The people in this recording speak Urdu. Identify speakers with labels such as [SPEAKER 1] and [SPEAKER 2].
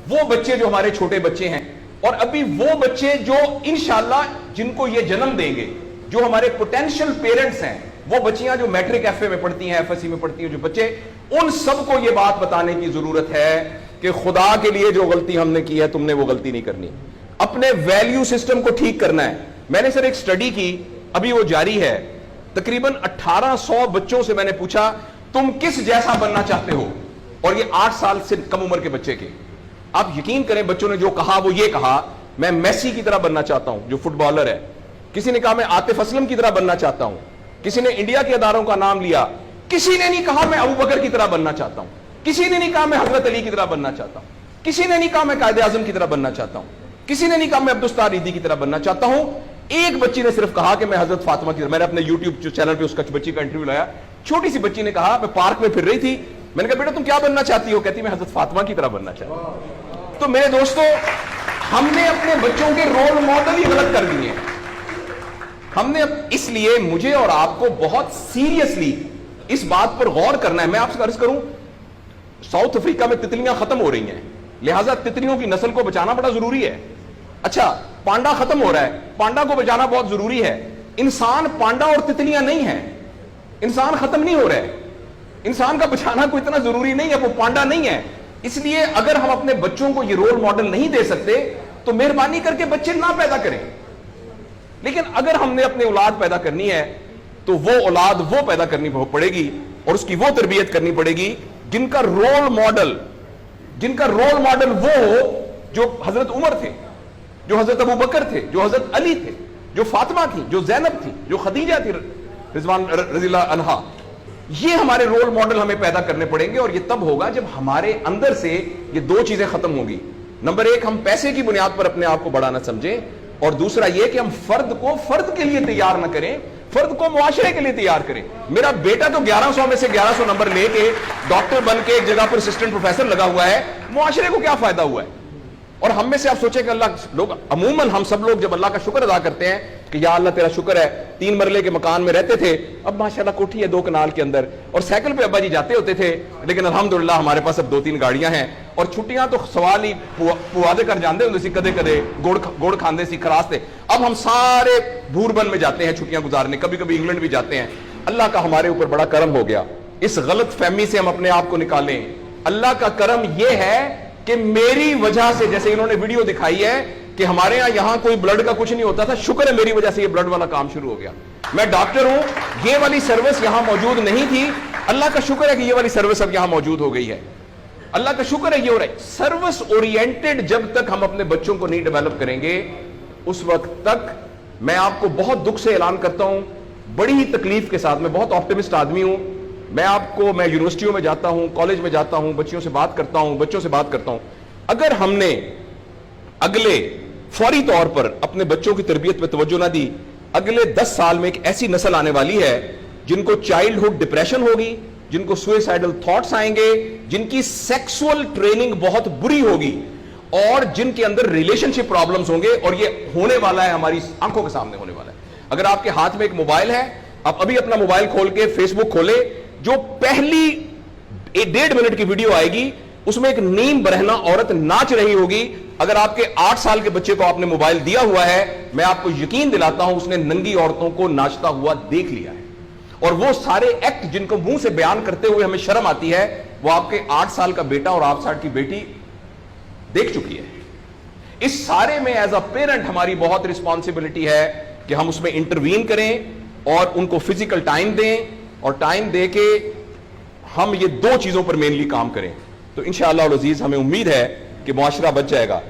[SPEAKER 1] وہ بچے جو ہمارے چھوٹے بچے ہیں اور ابھی وہ بچے جو انشاءاللہ جن کو یہ جنم دیں گے, جو ہمارے پوٹینشیل پیرنٹس ہیں, وہ بچیاں جو میٹرک ایف اے میں پڑھتی ہیں, ایف ایس سی میں پڑھتی ہیں, جو بچے, ان سب کو یہ بات بتانے کی ضرورت ہے کہ خدا کے لیے جو غلطی ہم نے کی ہے تم نے وہ غلطی نہیں کرنی. اپنے ویلیو سسٹم کو ٹھیک کرنا ہے. میں نے سر ایک سٹڈی کی, ابھی وہ جاری ہے, تقریباً 1800 بچوں سے میں نے پوچھا تم کس جیسا بننا چاہتے ہو, اور یہ 8 سال سے کم عمر کے بچے کے. آپ یقین کریں بچوں نے جو کہا وہ یہ کہا میں میسی کی طرح بننا چاہتا ہوں جو فٹ بالر ہے, کسی نے کہا میں عاطف اسلم کی طرح بننا چاہتا ہوں, کسی نے انڈیا کے اداروں کا نام لیا, کسی نے نہیں کہا میں ابو بکر کی طرح بننا چاہتا ہوں, کسی نے نہیں کہا میں حضرت علی کی طرح بننا چاہتا ہوں, کسی نے نہیں کہا میں قائد اعظم کی طرح بننا چاہتا ہوں, کسی نے نہیں کہا میں عبدالستار ریدی کی طرح بننا چاہتا ہوں. ایک بچی نے صرف کہا کہ میں حضرت فاطمہ کی طرح. میں نے اپنے یوٹیوب چینل پہ اس کا بچی کا انٹرویو لایا, چھوٹی سی بچی نے کہا میں پارک میں پھر رہی تھی, میں نے کہا بیٹا تم کیا بننا چاہتی ہو, کہتی میں حضرت فاطمہ کی طرح بننا چاہتی ہوں. تو میرے دوستو ہم نے اپنے بچوں کے رول ماڈل ہی غلط کر دیے ہیں. ہم نے, اس لیے مجھے اور آپ کو بہت سیریسلی اس بات پر غور کرنا ہے. میں آپ سے عرض کروں, ساؤتھ افریقہ میں تتلیاں ختم ہو رہی ہیں, لہٰذا تتلیوں کی نسل کو بچانا بڑا ضروری ہے. اچھا پانڈا ختم ہو رہا ہے, پانڈا کو بچانا بہت ضروری ہے. انسان پانڈا اور تتلیاں نہیں ہیں, انسان ختم نہیں ہو رہا ہے, انسان کا بچانا کوئی اتنا ضروری نہیں ہے, وہ پانڈا نہیں ہے. اس لیے اگر ہم اپنے بچوں کو یہ رول ماڈل نہیں دے سکتے تو مہربانی کر کے بچے نہ پیدا کریں. لیکن اگر ہم نے اپنی اولاد پیدا کرنی ہے تو وہ اولاد وہ پیدا کرنی پڑے گی اور اس کی وہ تربیت کرنی پڑے گی جن کا رول ماڈل وہ ہو جو حضرت عمر تھے, جو حضرت ابو بکر تھے, جو حضرت علی تھے, جو فاطمہ تھی, جو زینب تھی, جو خدیجہ تھی رضوان رضی اللہ عنہا. یہ ہمارے رول ماڈل ہمیں پیدا کرنے پڑیں گے, اور یہ تب ہوگا جب ہمارے اندر سے یہ دو چیزیں ختم ہوگی. نمبر 1, ہم پیسے کی بنیاد پر اپنے آپ کو بڑا نہ سمجھیں, اور دوسرا یہ کہ ہم فرد کو فرد کے لیے تیار نہ کریں, فرد کو معاشرے کے لیے تیار کریں. میرا بیٹا تو 1100 میں سے 1100 نمبر لے کے ڈاکٹر بن کے ایک جگہ پر اسسٹنٹ پروفیسر لگا ہوا ہے, معاشرے کو کیا فائدہ ہوا ہے؟ اور ہم میں سے آپ سوچیں کہ اللہ لوگ, عموماً ہم سب لوگ جب اللہ کا شکر ادا کرتے ہیں کہ یا اللہ تیرا شکر ہے, 3 مرلے کے مکان میں رہتے تھے, اب ماشاءاللہ کوٹھی ہے 2 کنال کے اندر, اور سائیکل پہ ابا جی جاتے ہوتے تھے, لیکن الحمدللہ ہمارے پاس اب 2-3 گاڑیاں ہیں, اور چھٹیاں تو سوال ہی پوادے کر جاندے ہوندے سی, کدے کدے گوڑ کھاندے سی, خراستے. اب ہم سارے بھوربن میں جاتے ہیں چھٹیاں گزارنے, کبھی کبھی انگلینڈ بھی جاتے ہیں. اللہ کا ہمارے اوپر بڑا کرم ہو گیا. اس غلط فہمی سے ہم اپنے آپ کو نکالیں. اللہ کا کرم یہ ہے کہ میری وجہ سے, جیسے انہوں نے ویڈیو دکھائی ہے کہ ہمارے یہاں کوئی بلڈ کا کچھ نہیں ہوتا تھا, شکر ہے میری وجہ سے یہ بلڈ والا کام شروع ہو گیا. میں ڈاکٹر ہوں, یہ والی سروس یہاں موجود نہیں تھی, اللہ کا شکر ہے کہ یہ والی سروس اب یہاں موجود ہو گئی ہے. اللہ کا شکر ہے یہ ہو رہا ہے. سروس اورینٹڈ جب تک ہم اپنے بچوں کو نہیں ڈیولپ کریں گے, اس وقت تک میں آپ کو بہت دکھ سے اعلان کرتا ہوں, بڑی ہی تکلیف کے ساتھ, میں بہت آپٹمسٹ آدمی ہوں, میں یونیورسٹیوں میں جاتا ہوں, کالج میں جاتا ہوں, بچوں سے بات کرتا ہوں, اگر ہم نے اگلے فوری طور پر اپنے بچوں کی تربیت پہ توجہ نہ دی, اگلے 10 سال میں ایک ایسی نسل آنے والی ہے جن کو چائلڈہڈ ڈپریشن ہوگی, جن کو سوئسائڈل تھاٹس آئیں گے, جن کی سیکسول ٹریننگ بہت بری ہوگی, اور جن کے اندر ریلیشن شپ پرابلمز ہوں گے. اور یہ ہونے والا ہے, ہماری آنکھوں کے سامنے ہونے والا ہے. اگر آپ کے ہاتھ میں ایک موبائل ہے, آپ ابھی اپنا موبائل کھول کے فیس بک کھولے, جو پہلی 1.5 منٹ کی ویڈیو آئے گی اس میں ایک نیم برہنہ عورت ناچ رہی ہوگی. اگر آپ کے 8 سال کے بچے کو آپ نے موبائل دیا ہوا ہے, میں آپ کو یقین دلاتا ہوں اس نے ننگی عورتوں کو ناچتا ہوا دیکھ لیا ہے, اور وہ سارے ایکٹ جن کو منہ سے بیان کرتے ہوئے ہمیں شرم آتی ہے, وہ آپ کے 8 سال کا بیٹا اور 8 سال کی بیٹی دیکھ چکی ہے. اس سارے میں ایز اے پیرنٹ ہماری بہت رسپانسبلٹی ہے کہ ہم اس میں انٹروین کریں اور ان کو فزیکل ٹائم دیں, اور ٹائم دے کے ہم یہ 2 چیزوں پر مینلی کام کریں. تو انشاءاللہ العزیز ہمیں امید ہے کہ معاشرہ بچ جائے گا.